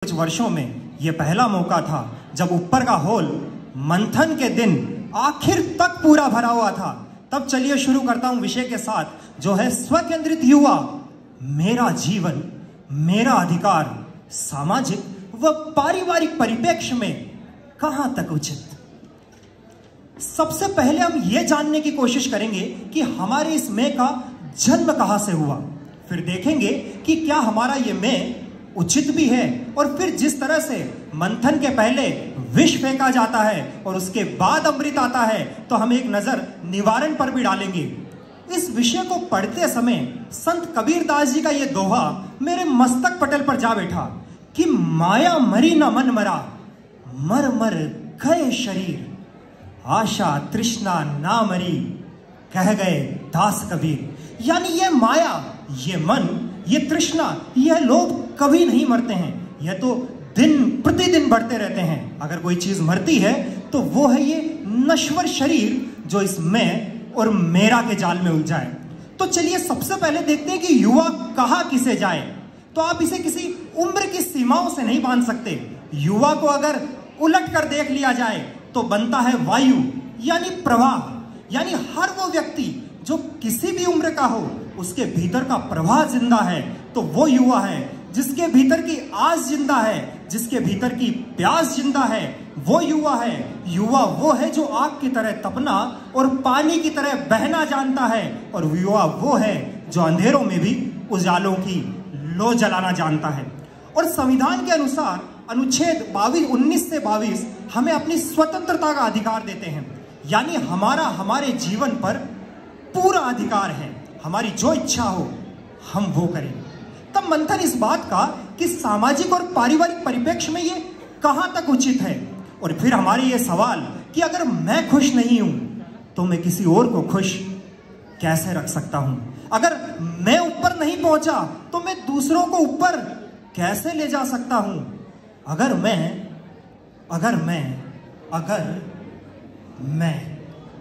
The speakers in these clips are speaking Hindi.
कुछ वर्षों में यह पहला मौका था जब ऊपर का होल मंथन के दिन आखिर तक पूरा भरा हुआ था। तब चलिए शुरू करता हूं विषय के साथ, जो है स्वकेंद्रित युवा, मेरा जीवन, मेरा अधिकार, सामाजिक व पारिवारिक परिप्रेक्ष्य में कहां तक उचित। सबसे पहले हम यह जानने की कोशिश करेंगे कि हमारे इस मैं का जन्म कहां से हुआ। फिर देखेंगे कि क्या हमारा ये मैं उचित भी है, और फिर जिस तरह से मंथन के पहले विष फेंका जाता है और उसके बाद अमृत आता है, तो हम एक नजर निवारण पर भी डालेंगे। इस विषय को पढ़ते समय संत कबीरदास जी का यह दोहा मेरे मस्तक पटल पर जा बैठा कि माया मरी न मन मरा, मर मर गए शरीर, आशा तृष्णा ना मरी, कह गए दास कबीर। यानी ये माया, ये मन, ये तृष्णा, यह लोग कभी नहीं मरते हैं, यह तो दिन प्रतिदिन बढ़ते रहते हैं। अगर कोई चीज मरती है तो वो है ये नश्वर शरीर जो इस मैं और मेरा के जाल में उलझा है। तो चलिए सबसे पहले देखते हैं कि युवा कहाँ किसे जाए। तो आप इसे किसी उम्र की सीमाओं से नहीं बांध सकते। युवा को अगर उलट कर देख लिया जाए तो बनता है वायु, यानी प्रवाह, यानी हर वो व्यक्ति जो किसी भी उम्र का हो, उसके भीतर का प्रवाह जिंदा है तो वो युवा है। जिसके भीतर की आस जिंदा है, जिसके भीतर की प्यास जिंदा है, वो युवा है। युवा वो है जो आग की तरह तपना और पानी की तरह बहना जानता है, और युवा वो है जो अंधेरों में भी उजालों की लो जलाना जानता है। और संविधान के अनुसार अनुच्छेद 19 से 22 हमें अपनी स्वतंत्रता का अधिकार देते हैं, यानी हमारे जीवन पर पूरा अधिकार है। हमारी जो इच्छा हो हम वो करें। तब मंथन इस बात का कि सामाजिक और पारिवारिक परिप्रेक्ष्य में ये कहां तक उचित है, और फिर हमारे ये सवाल कि अगर मैं खुश नहीं हूं तो मैं किसी और को खुश कैसे रख सकता हूं। अगर मैं ऊपर नहीं पहुंचा तो मैं दूसरों को ऊपर कैसे ले जा सकता हूं। अगर मैं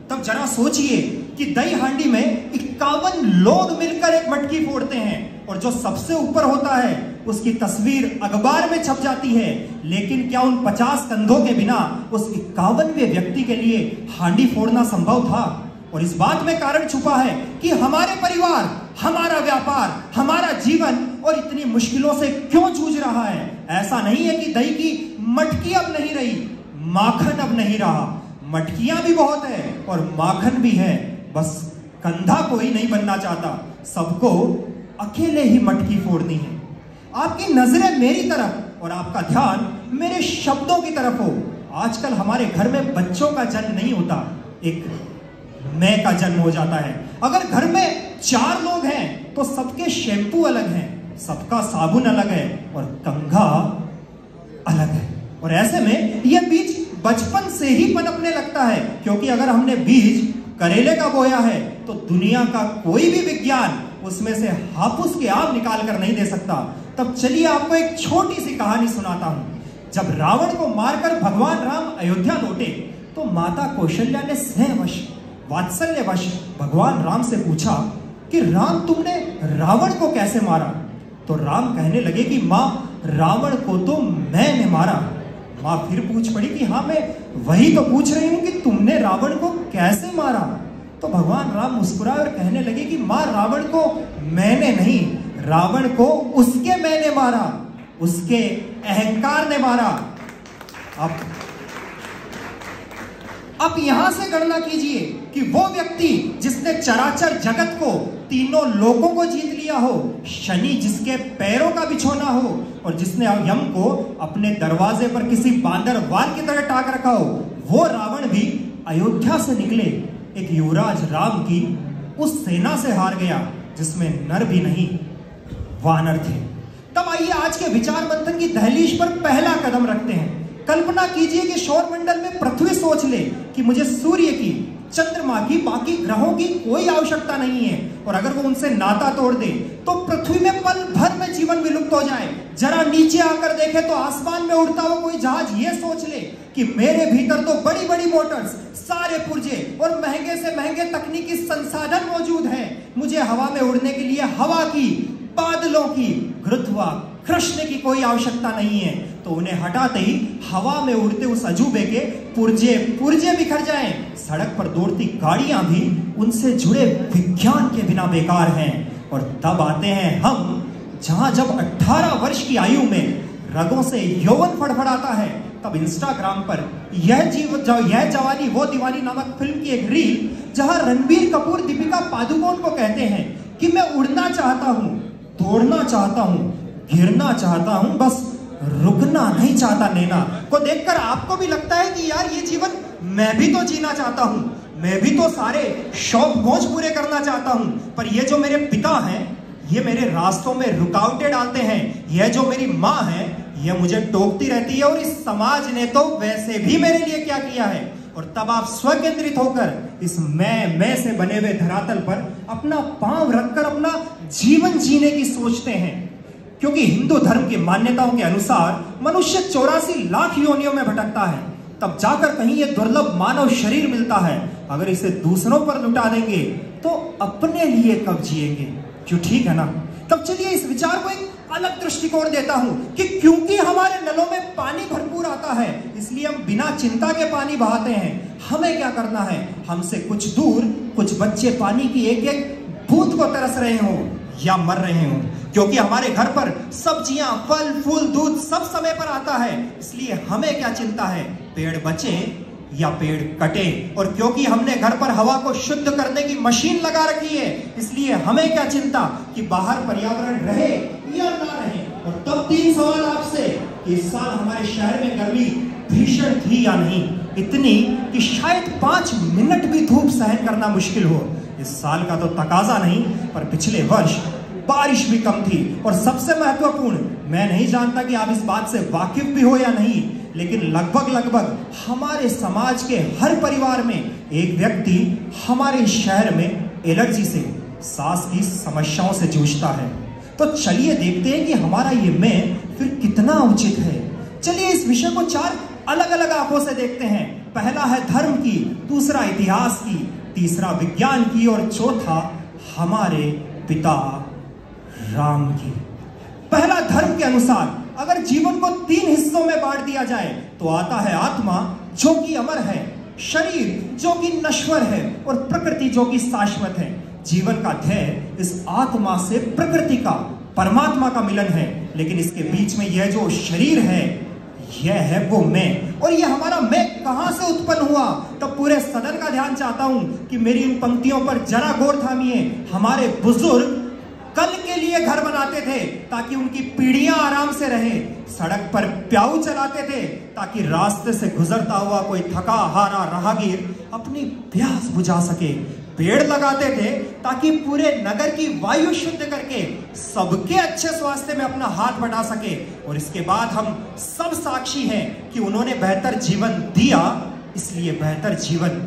तब जरा सोचिए कि दही हांडी में 51 लोग मिलकर एक मटकी फोड़ते हैं, और जो सबसे ऊपर होता है उसकी तस्वीर अखबार में छप जाती है। लेकिन क्या उन 50 कंधों के बिना उस 51वें व्यक्ति के लिए हांडी फोड़ना संभव था? और इस बात में कारण छुपा है कि हमारे परिवार, हमारा व्यापार, हमारा जीवन और इतनी मुश्किलों से क्यों जूझ रहा है। ऐसा नहीं है कि दही की मटकी अब नहीं रही, माखन अब नहीं रहा। मटकियां भी बहुत है और माखन भी है, बस कंधा कोई नहीं बनना चाहता, सबको अकेले ही मटकी फोड़नी है। आपकी नजरें मेरी तरफ और आपका ध्यान मेरे शब्दों की तरफ हो। आजकल हमारे घर में बच्चों का जन्म नहीं होता, एक मैं का जन्म हो जाता है। अगर घर में 4 लोग हैं तो सबके शैम्पू अलग हैं, सबका साबुन अलग है और कंघा अलग है। और ऐसे में यह बीज बचपन से ही पनपने लगता है, क्योंकि अगर हमने बीज करेले का बोया है तो दुनिया का कोई भी विज्ञान उसमें से हापुस के आम निकाल कर नहीं दे सकता। तब चलिए आपको एक छोटी सी कहानी सुनाता हूं। जब रावण को मारकर भगवान राम अयोध्या लौटे तो माता कौशल्या ने स्नेहवश, वात्सल्यवश भगवान राम से पूछा कि राम, तुमने रावण को कैसे मारा? तो राम कहने लगे कि मां, रावण को तो मैंने मारा। मां फिर पूछ पड़ी कि हाँ, मैं वही तो पूछ रही हूं कि तुमने रावण को कैसे मारा? तो भगवान राम मुस्कुराए और कहने लगे कि मां, रावण को मैंने नहीं, रावण को उसके मैंने मारा, उसके अहंकार ने मारा। अब यहां से गणना कीजिए कि वो व्यक्ति जिसने चराचर जगत को, तीनों लोगों को जीत लिया हो, शनि जिसके पैरों का बिछोना हो, और जिसने यम को अपने दरवाजे पर किसी बांदरवाल की तरह टाक रखा हो, वो रावण भी अयोध्या से निकले एक युवराज राम की उस सेना से हार गया जिसमें नर भी नहीं, वानर थे। तब आइए आज के विचार मंथन की दहलीज पर पहला कदम रखते हैं। कल्पना कीजिए कि सौरमंडल में पृथ्वी सोच ले कि मुझे सूर्य की, चंद्रमा की, बाकी ग्रहों की कोई आवश्यकता नहीं है, और अगर वो उनसे नाता तोड़ दे तो पृथ्वी में पल भर में जीवन विलुप्त हो जाए। जरा नीचे आकर देखे तो आसमान में उड़ता हुआ कोई जहाज ये सोच ले कि मेरे भीतर तो बड़ी बड़ी मोटर्स, सारे पुर्जे और महंगे से महंगे तकनीकी संसाधन मौजूद हैं। मुझे हवा में उड़ने के लिए हवा की, बादलों की, गुरुत्वाकर्षण कृष्ण की कोई आवश्यकता नहीं है, तो उन्हें हटाते ही हवा में उड़ते उस अजूबे के पुर्जे पुर्जे बिखर जाएं। सड़क पर दौड़ती गाड़ियां भी उनसे जुड़े विज्ञान के बिना बेकार हैं। और तब आते हैं हम, जहां जब 18 वर्ष की आयु में रगों से यौवन फड़फड़ाता है, तब इंस्टाग्राम पर यह जवानी वो दीवानी नामक फिल्म की एक रील, जहां रणबीर कपूर दीपिका पादुकोण को कहते हैं कि मैं उड़ना चाहता हूं, दौड़ना चाहता हूं, गिरना चाहता हूं, बस रुकना नहीं चाहता, नैना को देखकर आपको भी लगता है कि यार ये जीवन मैं भी तो जीना चाहता हूं, मैं भी तो सारे शौक मौज पूरे करना चाहता हूं, पर ये जो मेरे पिता हैं ये मेरे रास्तों में रुकावटें डालते हैं, यह जो मेरी माँ है यह मुझे टोकती रहती है, और इस समाज ने तो वैसे भी मेरे लिए क्या किया है। और तब आप स्वकेंद्रित होकर इस मैं से बने हुए धरातल पर अपना पांव रखकर अपना जीवन जीने की सोचते हैं। क्योंकि हिंदू धर्म की मान्यताओं के अनुसार मनुष्य 84 लाख योनियों में भटकता है, तब जाकर कहीं ये दुर्लभ मानव शरीर मिलता है। अगर इसे दूसरों पर लुटा देंगे तो अपने लिए कब जिएंगे? क्यों, ठीक है ना? तब चलिए इस विचार को एक अलग दृष्टिकोण देता हूं कि क्योंकि हमारे नलों में पानी भरपूर आता है, इसलिए हम बिना चिंता के पानी बहाते हैं। हमें क्या करना है? हमसे कुछ दूर कुछ बच्चे पानी की एक एक बूंद को तरस रहे हों या मर रहे हों, क्योंकि हमारे घर पर सब्जियां, फल, फूल, दूध सब समय पर आता है, इसलिए हमें क्या चिंता है पेड़ बचे या पेड़ कटे। और क्योंकि हमने घर पर हवा को शुद्ध करने की मशीन लगा रखी है, इसलिए हमें क्या चिंता कि बाहर पर्यावरण रहे या ना रहे। और तब 3 सवाल आपसे कि इस साल हमारे शहर में गर्मी भीषण थी या नहीं, इतनी कि शायद 5 मिनट भी धूप सहन करना मुश्किल हो। इस साल का तो तकाजा नहीं, पर पिछले वर्ष बारिश भी कम थी। और सबसे महत्वपूर्ण, मैं नहीं जानता कि आप इस बात से वाकिफ भी हो या नहीं, लेकिन लगभग हमारे समाज के हर परिवार में एक व्यक्ति हमारे शहर में एलर्जी से, सांस की समस्याओं से जूझता है। तो चलिए देखते हैं कि हमारा ये मैं फिर कितना उचित है। चलिए इस विषय को 4 अलग अलग आंखों से देखते हैं। पहला है धर्म की, दूसरा इतिहास की, तीसरा विज्ञान की, और चौथा हमारे पिता राम की। पहला धर्म के अनुसार अगर जीवन को 3 हिस्सों में बांट दिया जाए तो आता है आत्मा जो कि अमर है, शरीर जो कि नश्वर है, और प्रकृति जो कि शाश्वत है। जीवन का ध्येय इस आत्मा से प्रकृति का, परमात्मा का मिलन है, लेकिन इसके बीच में यह जो शरीर है यह है वो मैं। और यह हमारा मैं कहां से उत्पन्न हुआ? तब पूरे सदन का ध्यान चाहता हूं कि मेरी इन पंक्तियों पर जरा गौर थामिए। हमारे बुजुर्ग कल के लिए घर बनाते थे ताकि उनकी पीढ़ियां आराम से रहे, सड़क पर प्याऊ चलाते थे ताकि रास्ते से गुजरता हुआ कोई थका हारा राहगीर अपनी प्यास बुझा सके, पेड़ लगाते थे ताकि पूरे नगर की वायु शुद्ध करके सबके अच्छे स्वास्थ्य में अपना हाथ बटा सके। और इसके बाद हम सब साक्षी हैं कि उन्होंने बेहतर जीवन दिया, इसलिए बेहतर जीवन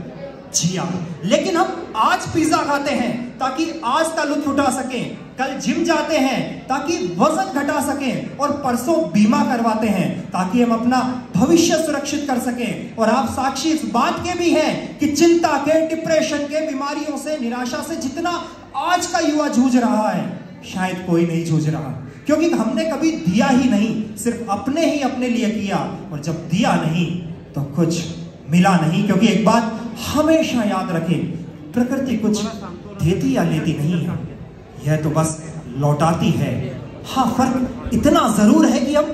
जिया। लेकिन हम आज पिज्जा खाते हैं ताकि आज का लुत्फ उठा सकें, कल जिम जाते हैं ताकि वजन घटा सकें, और परसों बीमा करवाते हैं ताकि हम अपना भविष्य सुरक्षित कर सकें। और आप साक्षी इस बात के भी हैं कि चिंता के, डिप्रेशन के, बीमारियों से, निराशा से जितना आज का युवा जूझ रहा है, शायद कोई नहीं जूझ रहा, क्योंकि हमने कभी दिया ही नहीं, सिर्फ अपने ही अपने लिए किया। और जब दिया नहीं तो कुछ मिला नहीं। क्योंकि एक बात हमेशा याद रखें, प्रकृति कुछ देती या लेती नहीं है, यह तो बस लौटाती है। हाँ, फर्क इतना जरूर है कि हम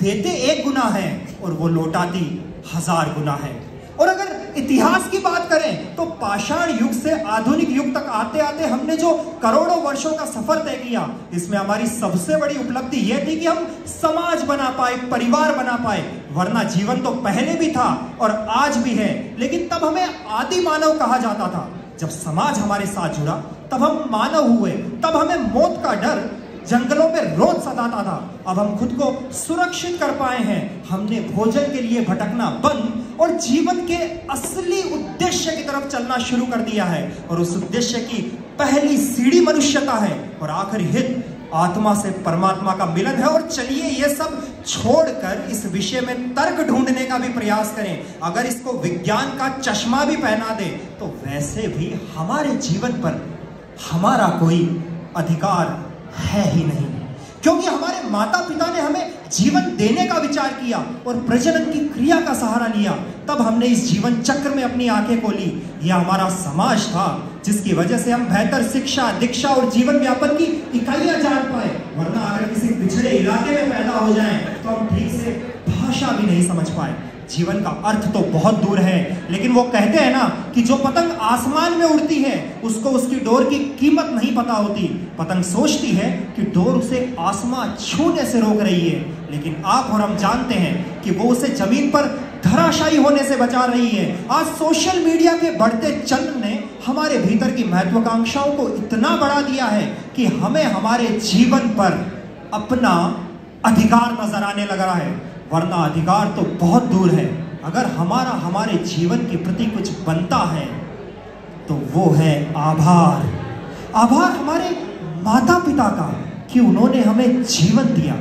देते 1 गुना है और वो लौटाती 1000 गुना है। और अगर इतिहास की बात करें तो पाषाण युग से आधुनिक युग तक आते आते हमने जो करोड़ों वर्षों का सफर तय किया, इसमें हमारी सबसे बड़ी उपलब्धि यह थी कि हम समाज बना पाए, परिवार बना पाए। वरना जीवन तो पहले भी था और आज भी है, लेकिन तब हमें आदि मानव कहा जाता था। जब समाज हमारे साथ जुड़ा तब हम मानव हुए, तब हमें मौत का डर जंगलों में रोज सताता था, अब हम खुद को सुरक्षित कर पाए हैं। हमने भोजन के लिए भटकना बंद और जीवन के असली उद्देश्य की तरफ चलना शुरू कर दिया है। और उस उद्देश्य की पहली सीढ़ी मनुष्यता है और आखिरी हित आत्मा से परमात्मा का मिलन है। और चलिए ये सब छोड़कर इस विषय में तर्क ढूंढने का भी प्रयास करें। अगर इसको विज्ञान का चश्मा भी पहना दे तो वैसे भी हमारे जीवन पर हमारा कोई अधिकार है ही नहीं, क्योंकि हमारे माता पिता ने हमें जीवन देने का विचार किया और प्रजनन की क्रिया का सहारा लिया, तब हमने इस जीवन चक्र में अपनी आंखें खोली। यह हमारा समाज था जिसकी वजह से हम बेहतर शिक्षा, दीक्षा और जीवन व्यापन की इकाइयां जान पाए। वरना अगर किसी पिछड़े इलाके में पैदा हो जाएं तो हम ठीक से भाषा भी नहीं समझ पाए। जीवन का अर्थ तो बहुत दूर है, लेकिन वो कहते हैं ना कि जो पतंग आसमान में उड़ती है उसको उसकी डोर की कीमत नहीं पता होती। पतंग सोचती है कि डोर उसे आसमान छूने से रोक रही है, लेकिन आप और हम जानते हैं कि वो उसे जमीन पर धराशायी होने से बचा रही है। आज सोशल मीडिया के बढ़ते चलन ने हमारे भीतर की महत्वाकांक्षाओं को इतना बढ़ा दिया है कि हमें हमारे जीवन पर अपना अधिकार नजर आने लगा है, वरना अधिकार तो बहुत दूर है। अगर हमारे जीवन के प्रति कुछ बनता है तो वो है आभार। आभार हमारे माता पिता का कि उन्होंने हमें जीवन दिया।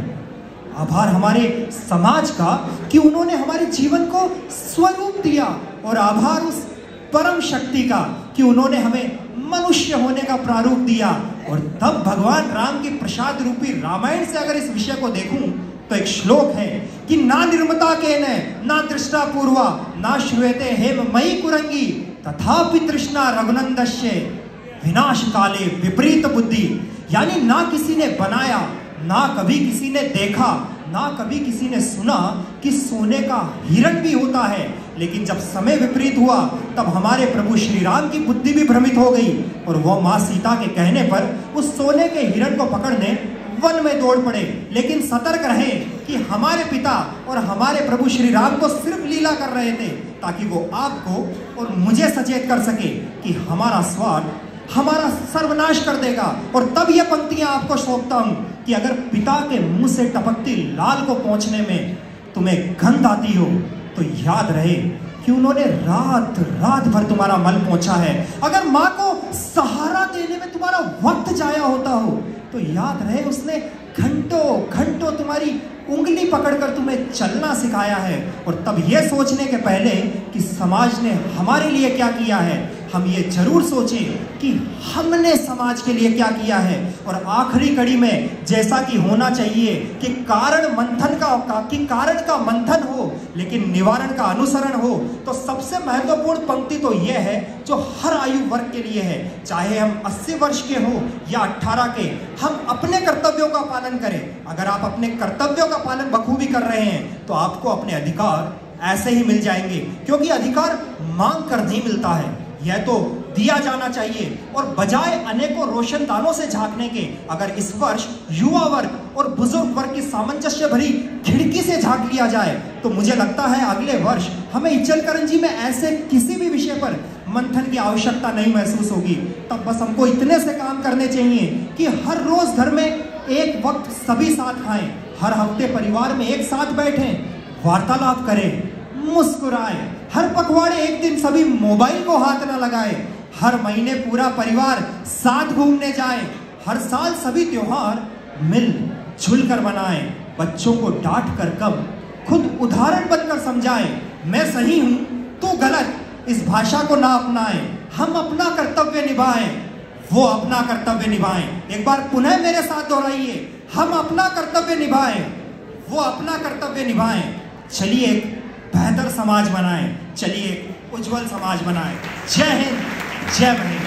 आभार हमारे समाज का कि उन्होंने हमारे जीवन को स्वरूप दिया। और आभार उस परम शक्ति का कि उन्होंने हमें मनुष्य होने का प्रारूप दिया। और तब भगवान राम के प्रसाद रूपी रामायण से अगर इस विषय को देखूं तो एक श्लोक है कि ना निर्मता केन ना दृष्टा पूर्वा ना श्रूयते हेम मई कुरंगी तथापि तृष्णा रघुनंदस्य विनाश काले विपरीत बुद्धि। यानी ना किसी ने बनाया, ना कभी किसी ने देखा, ना कभी किसी ने सुना कि सोने का हिरण भी होता है, लेकिन जब समय विपरीत हुआ तब हमारे प्रभु श्री राम की बुद्धि भी भ्रमित हो गई और वो मां सीता के कहने पर उस सोने के हिरण को पकड़ने वन में दौड़ पड़े। लेकिन सतर्क रहे कि हमारे पिता और हमारे प्रभु श्री राम को सिर्फ लीला कर रहे थे ताकि वो आपको और मुझे सचेत कर सके कि हमारा स्वार्थ हमारा सर्वनाश कर देगा। और तब ये पंक्तियां आपको सौंपता हूं कि अगर पिता के मुंह से टपकती लाल को पहुंचने में तुम्हें गंध आती हो तो याद रहे कि उन्होंने रात रात भर तुम्हारा मल पहुंचा है। अगर माँ को सहारा देने में तुम्हारा वक्त जाया होता हो तो याद रहे उसने घंटों घंटों तुम्हारी उंगली पकड़कर तुम्हें चलना सिखाया है। और तब यह सोचने के पहले कि समाज ने हमारे लिए क्या किया है, हम ये जरूर सोचें कि हमने समाज के लिए क्या किया है। और आखिरी कड़ी में जैसा कि होना चाहिए कि कारण का मंथन हो लेकिन निवारण का अनुसरण हो, तो सबसे महत्वपूर्ण पंक्ति तो यह है जो हर आयु वर्ग के लिए है, चाहे हम 80 वर्ष के हो या 18 के। हम अपने कर्तव्यों का पालन करें। अगर आप अपने कर्तव्यों का पालन बखूबी कर रहे हैं तो आपको अपने अधिकार ऐसे ही मिल जाएंगे, क्योंकि अधिकार मांग कर नहीं मिलता है, यह तो दिया जाना चाहिए। और बजाय अनेकों रोशनदानों से झांकने के अगर इस वर्ष युवा वर्ग और बुजुर्ग वर्ग की सामंजस्य भरी खिड़की से झांक लिया जाए तो मुझे लगता है अगले वर्ष हमें इचलकरंजी में ऐसे किसी भी विषय पर मंथन की आवश्यकता नहीं महसूस होगी। तब बस हमको इतने से काम करने चाहिए कि हर रोज घर में एक वक्त सभी साथ खाएं, हर हफ्ते परिवार में एक साथ बैठें, वार्तालाप करें, मुस्कुराएं, हर पखवाड़े एक दिन सभी मोबाइल को हाथ न लगाएं, हर महीने पूरा परिवार साथ घूमने जाए, हर साल सभी त्योहार मिल जुल कर मनाएं, बच्चों को डांट कर कम खुद उदाहरण बनकर समझाएं, मैं सही हूं तू गलत, इस भाषा को ना अपनाएं, हम अपना कर्तव्य निभाएं, वो अपना कर्तव्य निभाएं। एक बार पुनः मेरे साथ दोहराइए, हम अपना कर्तव्य निभाएं, वो अपना कर्तव्य निभाएं। चलिए एक बेहतर समाज बनाएं, चलिए एक उज्जवल समाज बनाएं। जय हिंद, जय भारत।